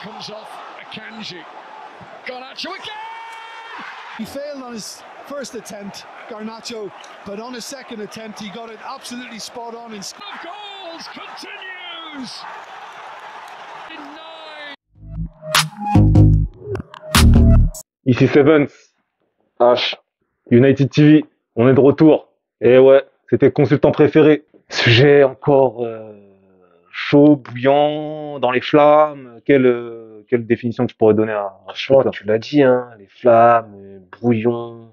comes off Akanji. Garnacho again! He failed on his first attempt, Garnacho, but on his second attempt he got it absolutely spot on. And Goals continues! In 9. Ici Sevens, H, United TV, on est de retour. Et ouais, c'était consultant préféré. Sujet encore chaud, bouillant, dans les flammes. Quelle définition tu pourrais donner à Franchement, tu l'as dit, hein, les flammes, brouillon,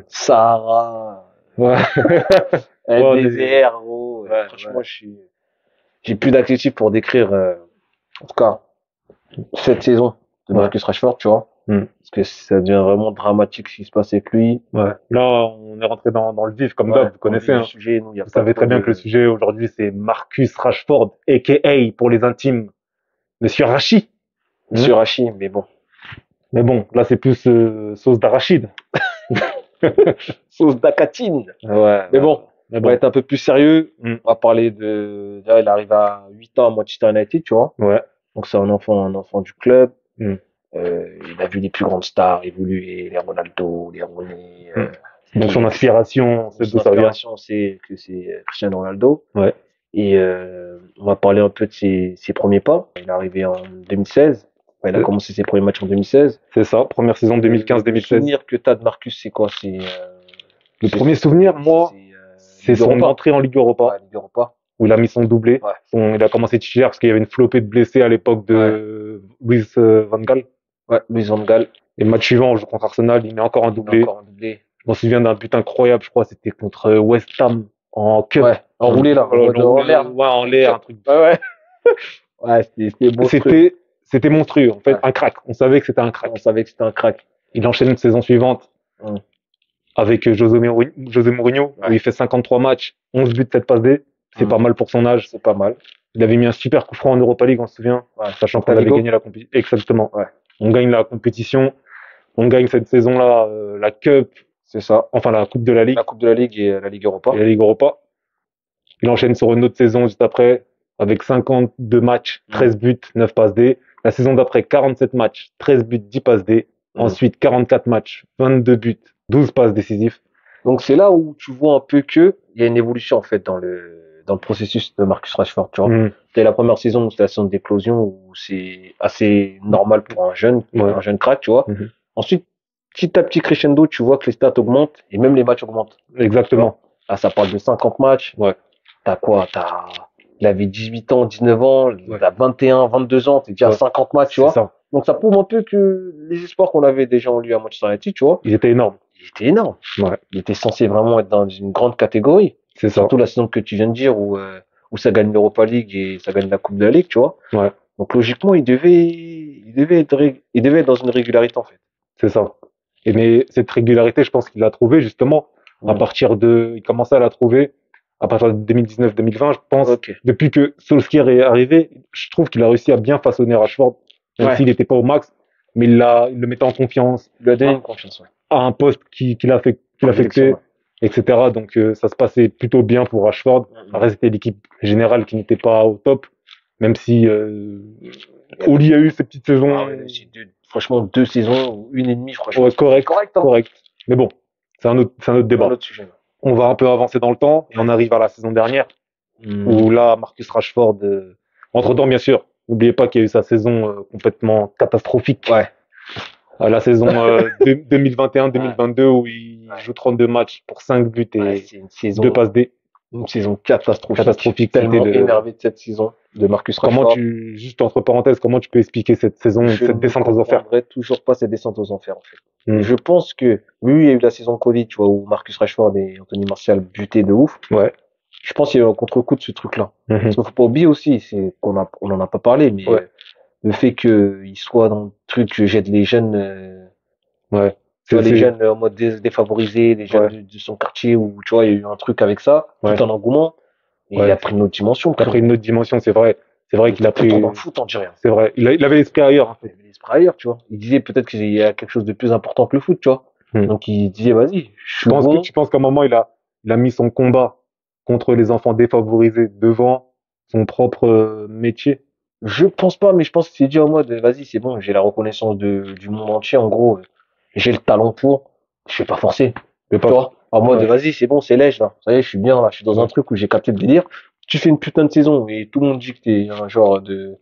Sahara, Ouais. le désert, gros. Ouais, Franchement, ouais. j'ai plus d'adjectifs pour décrire, en tout cas, cette saison de Ouais. Marcus Rashford, tu vois. Parce que ça devient vraiment dramatique ce qui se passe avec lui. Ouais. Là, on est rentré dans le vif, comme Ouais, d'hab, vous connaissez. le Hein. sujet, nous, y a Vous pas savez trop très bien de- que le sujet aujourd'hui, c'est Marcus Rashford, a.k.a. pour les intimes, Monsieur Rachid. Sur Hachi, mais bon. Mais bon, là, c'est plus sauce d'arachide. Sauce d'Akatine. Ouais. Mais bon, Mais on va être un peu plus sérieux. Mm. On va parler de, déjà, il arrive à 8 ans à Manchester United, tu vois. Ouais. Donc c'est un enfant du club. Mm. Il a vu les plus grandes stars évoluer, les Ronaldo, les Rooney. Donc son inspiration, c'est Son d'où ça vient. inspiration, c'est Cristiano Ronaldo. Ouais. Et on va parler un peu de ses premiers pas. Il est arrivé en 2016. Enfin, il a commencé ses premiers matchs en 2016. C'est ça, première saison Le 2015-2016. souvenir que t'as de Marcus, c'est quoi? Le premier souvenir, moi, c'est Ligue son Europa. entrée en Ligue Europa, Ouais, Ligue Europa. où il a mis son doublé. Ouais. Il a commencé titulaire parce qu'il y avait une flopée de blessés à l'époque de Louis Van Gaal. Ouais, Luis Van Gaal. Et le match suivant, on joue contre Arsenal, il met encore un doublé. Encore un doublé. Je m'en souviens d'un but incroyable, je crois, c'était contre West Ham en cup. Ouais, enroulé là, en l'air. Ouais, en l'air, un truc. Ouais. Ouais, c'était monstrueux. C'était monstrueux, en fait, Ouais. un crack. On savait que c'était un crack. On savait que c'était un crack. Il enchaîne une saison suivante Mm. avec José Mourinho, où Ouais. il fait 53 matchs, 11 buts, 7 passes D. C'est pas mal pour son âge. C'est pas mal. Il avait mis un super coup franc en Europa League, on se souvient, Ouais. sachant qu'on avait Ligo. gagné la compétition. Exactement. Ouais. On gagne la compétition, on gagne cette saison-là la Cup, C'est ça. enfin la Coupe de la Ligue La Coupe de la Ligue et la Ligue Europa. et la Ligue Europa. Il enchaîne sur une autre saison juste après, avec 52 matchs, 13 buts, 9 passes D. La saison d'après, 47 matchs, 13 buts, 10 passes D. Ensuite, 44 matchs, 22 buts, 12 passes décisives. Donc c'est là où tu vois un peu que il y a une évolution en fait dans le processus de Marcus Rashford, tu vois. C'était la première saison où c'était la saison d'éclosion où c'est assez normal pour un jeune crack, tu vois. Ensuite, petit à petit crescendo, tu vois que les stats augmentent et même les matchs augmentent. Exactement. Là, ça parle de 50 matchs. Ouais. T'as quoi? Il avait 18 ans, 19 ans, t'as 21, 22 ans, t'es déjà à 50 matchs, tu vois. Ça. Donc ça prouve un peu que les espoirs qu'on avait déjà en lui à Manchester United, tu vois, Il était énorme. il était énorme. Ouais. Il était censé vraiment être dans une grande catégorie. C'est ça. Surtout la saison que tu viens de dire où ça gagne l'Europa League et ça gagne la Coupe de la Ligue, tu vois. Ouais. Donc logiquement, il devait être dans une régularité en fait. C'est ça. Mais cette régularité, je pense qu'il l'a trouvée justement à partir il commençait à la trouver à partir de 2019-2020, je pense. Ok. Depuis que Solskjaer est arrivé, je trouve qu'il a réussi à bien façonner Rashford, même s'il n'était pas au max, mais il le mettait en confiance, Il lui a donné une confiance, ouais. à un poste qu'il affectait, etc. Donc ça se passait plutôt bien pour Rashford. Après, c'était l'équipe générale qui n'était pas au top, même si Oli a eu ses petites saisons. Ah ouais, franchement, 2 saisons, 1 et demie, franchement. Ouais, correct. Hein. Correct. Mais bon, c'est un autre débat. Un autre sujet. On va un peu avancer dans le temps et on arrive à la saison dernière où là, Marcus Rashford, entre-temps, bien sûr, n'oubliez pas qu'il y a eu sa saison complètement catastrophique. Ouais. La saison 2021-2022 où il joue 32 matchs pour 5 buts et C'est une saison, 2 passes D. une saison catastrophique. Catastrophique. Tellement C'était énervé de cette saison de Marcus Rashford. Juste entre parenthèses, comment tu peux expliquer cette saison, cette descente aux enfers? Je ne comprendrais toujours pas cette descente aux enfers, en fait. Je pense que, oui, il y a eu la saison Covid, tu vois, où Marcus Rashford et Anthony Martial butaient de ouf. Ouais. Je pense qu'il y a eu un contre-coup de ce truc-là. Parce qu'il faut pas oublier aussi, on en a pas parlé, mais le fait qu'il soit dans le truc que j'aide les jeunes, tu vois, les jeunes en mode défavorisés, les jeunes de son quartier, où, tu vois, il y a eu un truc avec ça, tout un engouement, et il a pris une autre dimension. Il a pris une autre dimension, c'est vrai. C'est vrai qu'il a pris. Dans le foot, on dit rien. C'est vrai. Il avait l'esprit ailleurs, en fait. Il avait l'esprit ailleurs, tu vois. Il disait peut-être qu'il y a quelque chose de plus important que le foot, tu vois. Donc il disait, vas-y, je suis bon. Tu penses qu'à un moment, il a mis son combat contre les enfants défavorisés devant son propre métier? Je pense pas, mais je pense que c'est dit en mode, vas-y, c'est bon, j'ai la reconnaissance du monde entier, en gros, j'ai le talent pour, je vais pas forcer. Mais Tu pas. vois? En mode, Ouais. vas-y, c'est bon, c'est lège, là. Ça y est, je suis bien, là, je suis dans un Ouais. truc où j'ai capté le délire. Tu fais une putain de saison et tout le monde dit que t'es un genre de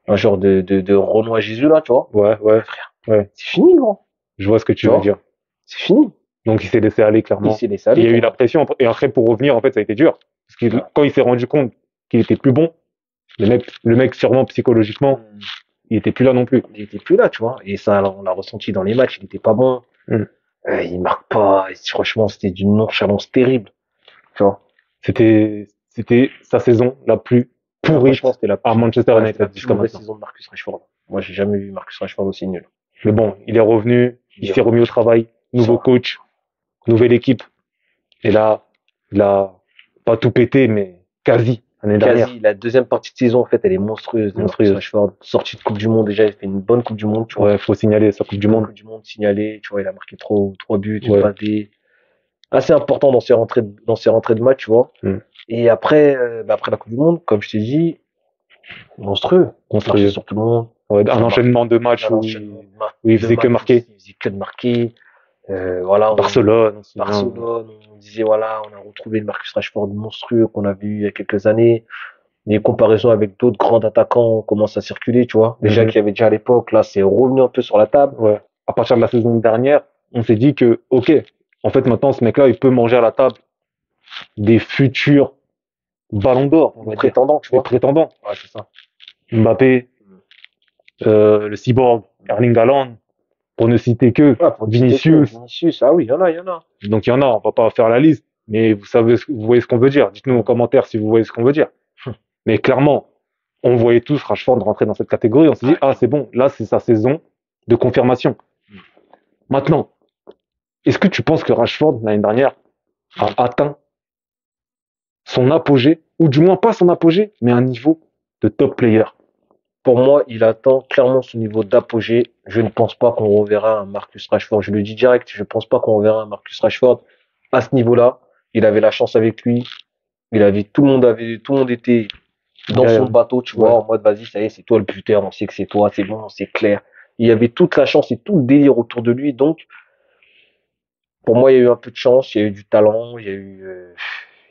Renoir Jésus, là, tu vois? Ouais, ouais, Frère, ouais. c'est fini, gros. Je vois ce que tu Tu veux vois? dire. C'est fini. Donc il s'est laissé aller Il clairement. s'est laissé Et aller, il y a eu la clairement. pression. Et après, pour revenir, en fait, ça a été dur. Parce que Ouais. quand il s'est rendu compte qu'il était plus bon, le mec sûrement psychologiquement, il était plus là non plus. Il était plus là, tu vois. Et ça, on l'a ressenti dans les matchs, il était pas bon. Mm. Il marque pas. Et franchement, c'était d'une nonchalance terrible. Tu vois. C'était sa saison la plus pourrie Franchement, c'était la à Manchester ouais, c'était la United plus jusqu'à mauvaise maintenant. saison de Marcus Rashford. Moi, j'ai jamais vu Marcus Rashford aussi nul. Mais bon, il est revenu, il s'est remis au travail, nouveau Ça. coach, nouvelle équipe. Et là, il a pas tout pété, mais quasi l'année dernière. Quasi, la deuxième partie de saison, en fait, elle est monstrueuse. Monstrueuse. Marcus Rashford, sortie de Coupe du Monde, déjà, il fait une bonne Coupe du Monde, tu vois. Ouais, faut signaler sa Coupe du Monde. Coupe du Monde signalée, tu vois, il a marqué trois buts, Ouais. une passe D. Assez important dans ses rentrées de match, tu vois. Mm. Et après, après la Coupe du Monde, comme je t'ai dit, monstrueux. Monstrueux. Marqué sur tout le monde. Ouais, un enchaînement de matchs Un où enchaînement où il faisait que marquer. Il faisait que de marquer. Voilà, Barcelone, on se souvient. Barcelone, on disait voilà, on a retrouvé le Marcus Rashford monstrueux qu'on a vu il y a quelques années. Les comparaisons avec d'autres grands attaquants commencent à circuler, tu vois. Déjà qu'il y avait déjà à l'époque, là, c'est revenu un peu sur la table. Ouais. À partir de la saison dernière, on s'est dit que, ok, en fait, maintenant, ce mec-là, il peut manger à la table des futurs ballons d'or, on va Les dire. prétendants, tu Les vois. prétendants. Ouais, c'est ça. Mbappé, le cyborg, Erling Haaland, pour ne citer que Ouais, pour Vinicius. Vinicius, ah oui, il y en a. Donc, il y en a, on va pas faire la liste, mais vous voyez ce qu'on veut dire. Dites-nous en commentaire si vous voyez ce qu'on veut dire. Mais clairement, on voyait tous Rashford rentrer dans cette catégorie. On s'est dit, ah, c'est bon, là, c'est sa saison de confirmation. Maintenant, est-ce que tu penses que Rashford, l'année dernière, a atteint son apogée, ou du moins pas son apogée, mais un niveau de top player? Pour moi, il atteint clairement son niveau d'apogée. Je ne pense pas qu'on reverra un Marcus Rashford. Je le dis direct, je ne pense pas qu'on reverra un Marcus Rashford à ce niveau-là. Il avait la chance avec lui. Tout le monde était dans son bateau, tu vois, en mode, vas-y, ça y est, c'est toi le buteur, on sait que c'est toi, c'est bon, c'est clair. Il y avait toute la chance et tout le délire autour de lui. Donc, pour moi, il y a eu un peu de chance, il y a eu du talent, il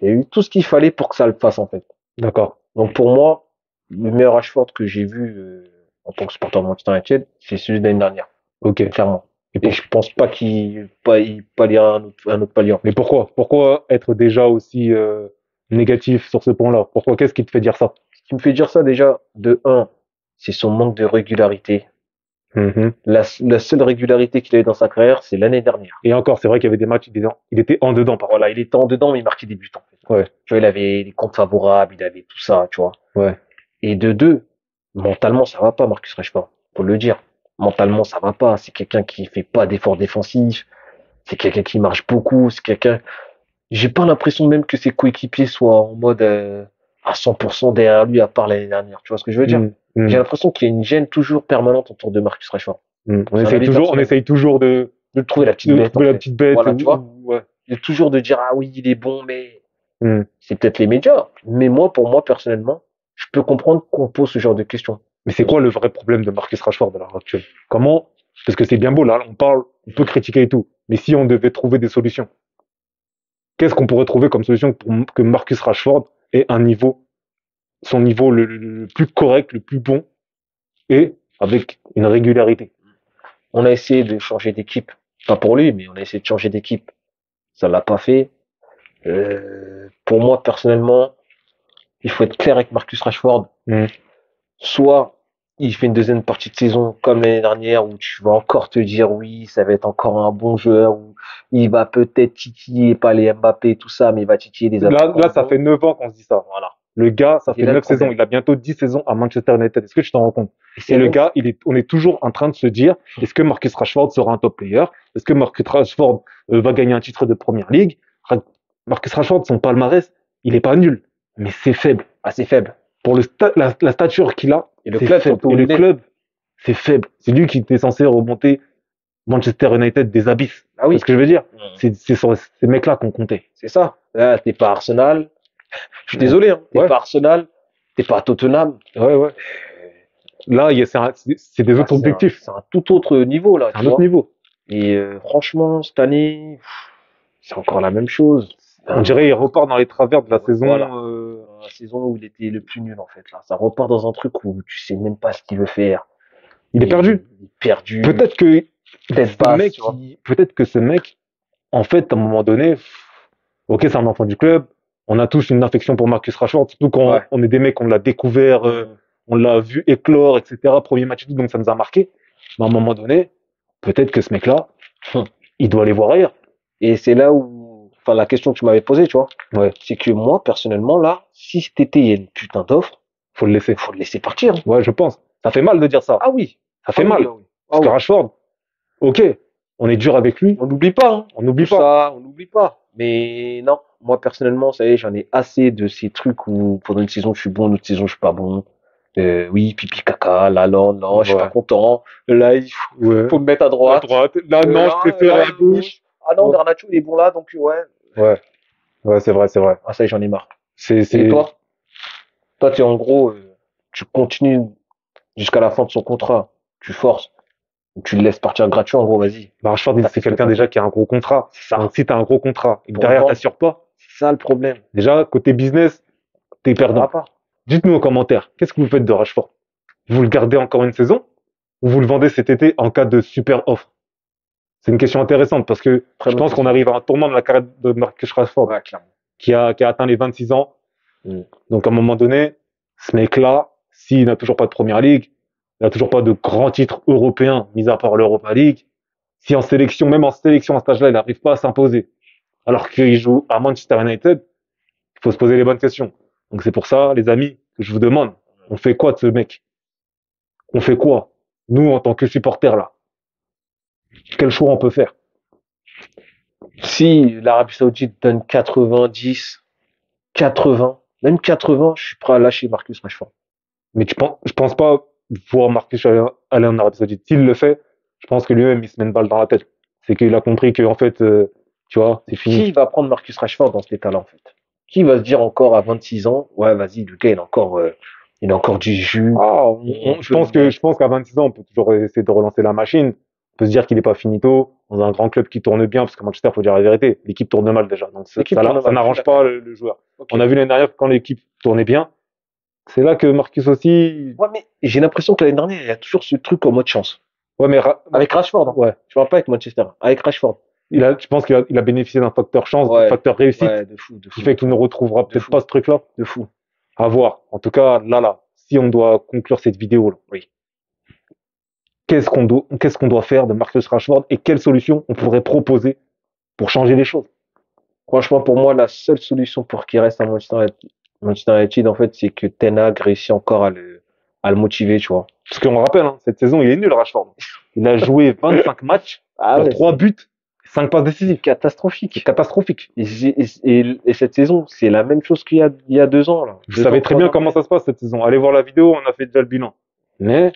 y a eu tout ce qu'il fallait pour que ça le fasse, en fait. D'accord. Donc, pour moi, le meilleur Rashford que j'ai vu en tant que supporter de Manchester United, c'est celui de l'année dernière, Ok. clairement. Et Et je pense pas qu'il palliera un autre palier. Mais pourquoi? Pourquoi être déjà aussi négatif sur ce point-là? Pourquoi? Qu'est-ce qui te fait dire ça? Ce qui me fait dire ça déjà, de un, c'est son manque de régularité. Mhm. La seule régularité qu'il a eu dans sa carrière, c'est l'année dernière. Et encore, c'est vrai qu'il y avait des matchs, il était en dedans parfois. Voilà, il était en dedans, mais il marquait des buts, en fait. Ouais. Tu vois, il avait des comptes favorables, il avait tout ça, tu vois. Ouais. Et de deux, mentalement, ça va pas, Marcus Rashford. Faut le dire. Mentalement, ça va pas. C'est quelqu'un qui fait pas d'efforts défensifs. C'est quelqu'un qui marche beaucoup. C'est quelqu'un, j'ai pas l'impression même que ses coéquipiers soient en mode, à 100% derrière lui, à part l'année dernière. Tu vois ce que je veux dire? J'ai l'impression qu'il y a une gêne toujours permanente autour de Marcus Rashford. On essaye toujours de trouver la petite bête. trouver la petite bête. Voilà, tu vois. Ouais. Et toujours de dire, ah oui, il est bon, mais c'est peut-être les médias. Mais moi, pour moi, personnellement, je peux comprendre qu'on pose ce genre de questions. Mais c'est quoi le vrai problème de Marcus Rashford à l'heure actuelle? Comment? Parce que c'est bien beau, là, on parle, on peut critiquer et tout. Mais si on devait trouver des solutions, qu'est-ce qu'on pourrait trouver comme solution pour que Marcus Rashford ait son niveau le plus correct, le plus bon, et avec une régularité? On a essayé de changer d'équipe. Pas pour lui, mais on a essayé de changer d'équipe. Ça l'a pas fait. Pour moi, personnellement, il faut être clair avec Marcus Rashford. Soit il fait une deuxième partie de saison comme l'année dernière où tu vas encore te dire oui, ça va être encore un bon joueur, où il va peut-être titiller, pas les Mbappé, tout ça, mais il va titiller des attaquants. Là, ça fait 9 ans qu'on se dit ça. Voilà. Le gars, ça fait 9 saisons. problème. Il a bientôt 10 saisons à Manchester United. Est-ce que tu t'en rends compte? Et le gars, on est toujours en train de se dire, est-ce que Marcus Rashford sera un top player? Est-ce que Marcus Rashford va gagner un titre de Première Ligue? Marcus Rashford, son palmarès, il est pas nul, mais c'est faible. Assez faible. Pour la stature qu'il a, Et le c'est club, faible. surtout, Et le il est- club, c'est faible. C'est lui qui était censé remonter Manchester United des abysses. Ah oui. C'est ce que je veux dire. C'est sur ces mecs-là qu'on comptait. C'est ça. Là, t'es pas Arsenal. Je suis désolé, hein. T'es Ouais. pas Arsenal. T'es pas Tottenham. Ouais. Là, c'est des autres objectifs. C'est un tout autre niveau, là. C'est un autre niveau. Et franchement, cette année, c'est encore la même chose. On dirait qu'il repart dans les travers de la saison. Voilà. La saison où il était le plus nul, en fait. Là. Ça repart dans un truc où tu sais même pas ce qu'il veut faire. Il est perdu. Il est perdu. Peut-être que ce mec, en fait, à un moment donné, ok, c'est un enfant du club. On a tous une affection pour Marcus Rashford, surtout quand on est des mecs, on l'a découvert, on l'a vu éclore, etc. Premier match et tout, donc ça nous a marqué. Mais à un moment donné, peut-être que ce mec-là, il doit aller voir ailleurs. Et c'est là où, enfin, la question que tu m'avais posée, tu vois, c'est que moi, personnellement, là, si cet été il y a une putain d'offre, faut le laisser. Faut le laisser partir. Ouais, je pense. Ça fait mal de dire ça. Ah oui. Ça fait mal. Parce que Rashford, ok, on est dur avec lui. On n'oublie pas. Hein. On n'oublie pas. Ça, on n'oublie pas. Mais non, moi personnellement, ça y est, j'en ai assez de ces trucs où pendant une saison je suis bon, une autre saison je suis pas bon. Oui, pipi caca, là, non, je suis pas content. Là, il faut me mettre à droite. Là, non, je préfère à gauche. Ah non, Garnacho, il est bon là, donc ouais. Ouais, c'est vrai. Ah ça y est, j'en ai marre. Et toi? Toi, tu es en gros, tu continues jusqu'à la fin de son contrat. Tu forces. Tu le laisses partir gratuit, en gros, vas-y. Bah, Rashford, c'est quelqu'un déjà qui a un gros contrat. Donc, si t'as un gros contrat et que derrière t'assures pas, c'est ça le problème. Déjà, côté business, t'es perdant. Dites-nous en commentaire, qu'est-ce que vous faites de Rashford? Vous le gardez encore une saison ou vous le vendez cet été en cas de super offre? C'est une question intéressante parce que je pense qu'on arrive à un tournant de la carrière de Marcus Rashford qui a atteint les 26 ans. Donc, à un moment donné, ce mec-là, s'il n'a toujours pas de première ligue, il n'a toujours pas de grand titre européen, mis à part l'Europa League. Si en sélection, même en sélection à cet âge-là, il n'arrive pas à s'imposer, alors qu'il joue à Manchester United, il faut se poser les bonnes questions. Donc c'est pour ça, les amis, que je vous demande, on fait quoi de ce mec? On fait quoi? Nous, en tant que supporters, là. Quel choix on peut faire? Si l'Arabie Saoudite donne 90, 80, même 80, je suis prêt à lâcher Marcus Rashford. Mais je pense pas voir Marcus aller en Arabie Saoudite. S'il le fait, je pense que lui-même, il se met une balle dans la tête. C'est qu'il a compris que, en fait, tu vois, c'est fini. Qui va prendre Marcus Rashford dans cet état-là, en fait? Qui va se dire encore à 26 ans, ouais, vas-y, le gars, il a encore du jus. Je pense qu'à 26 ans, on peut toujours essayer de relancer la machine. On peut se dire qu'il n'est pas finito dans un grand club qui tourne bien, parce que Manchester, faut dire la vérité, l'équipe tourne mal déjà. Donc ça n'arrange pas le joueur. Okay. On a vu l'année dernière que quand l'équipe tournait bien, c'est là que Marcus aussi. Ouais, mais j'ai l'impression que l'année dernière, il y a toujours ce truc en mode chance. Ouais, mais avec Rashford. Hein. Ouais. Tu vois pas avec Manchester, avec Rashford. Je pense qu'il a bénéficié d'un facteur chance, d'un facteur réussite, de fou. qui fait qu'il ne retrouvera peut-être pas ce truc-là. De fou. À voir. En tout cas, là, si on doit conclure cette vidéo, là, oui. Qu'est-ce qu'on doit faire de Marcus Rashford et quelles solutions on pourrait proposer pour changer les choses? Franchement, pour moi, la seule solution pour qu'il reste à Manchester United, en fait, c'est que Ten Hag réussit encore à le motiver, tu vois. Parce qu'on rappelle, hein, cette saison, il est nul, Rashford. Il a joué 25 matchs, 3 buts, 5 passes décisives. Catastrophique. Et cette saison, c'est la même chose qu'il y a 2 ans, là. Vous savez très bien comment ça se passe cette saison. Allez voir la vidéo, on a fait déjà le bilan. Mais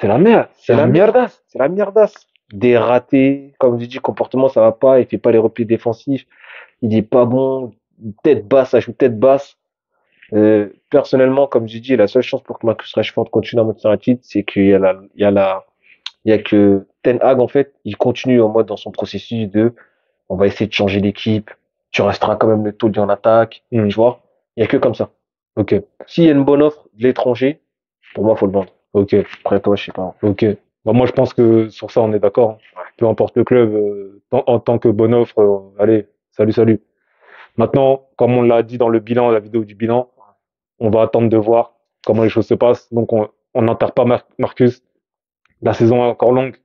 c'est la merde. C'est la merdasse. Des ratés, comme je dis, comportement, ça va pas, il fait pas les replis défensifs, il est pas bon, tête basse, ajoute tête basse. Personnellement, comme je dis, la seule chance pour que Marcus Rashford continue à Manchester United, c'est qu'il y a que Ten Hag, en fait, il continue en mode dans son processus on va essayer de changer l'équipe, tu resteras quand même le taulier en attaque, tu vois. Il y a que comme ça. Ok. S'il y a une bonne offre de l'étranger, pour moi, faut le vendre. Ok. Après toi, je sais pas. Ok. Bah, moi, je pense que sur ça, on est d'accord. Ouais. Peu importe le club, en tant que bonne offre, allez, salut. Maintenant, comme on l'a dit dans le bilan, la vidéo du bilan, on va attendre de voir comment les choses se passent. Donc, on n'enterre pas Marcus. La saison est encore longue.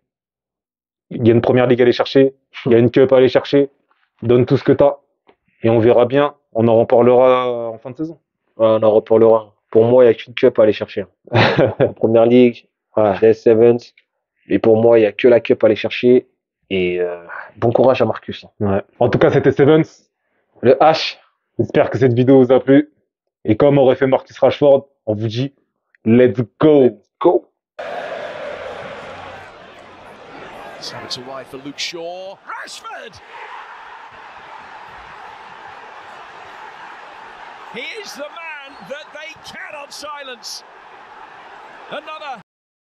Il y a une première ligue à aller chercher. Il y a une cup à aller chercher. Donne tout ce que tu as. Et on verra bien. On en reparlera en fin de saison. Ouais, on en reparlera. Pour moi, il n'y a qu'une cup à aller chercher. En première ligue, les Sevens. Et pour moi, il n'y a que la cup à aller chercher. Et bon courage à Marcus. Ouais. En tout cas, c'était Sevens. Le H. J'espère que cette vidéo vous a plu. Et comme aurait fait Marcus Rashford, on vous dit let's go. Let's go. So it's wide for Luke Shaw. Rashford! He is the man that they cannot silence. Another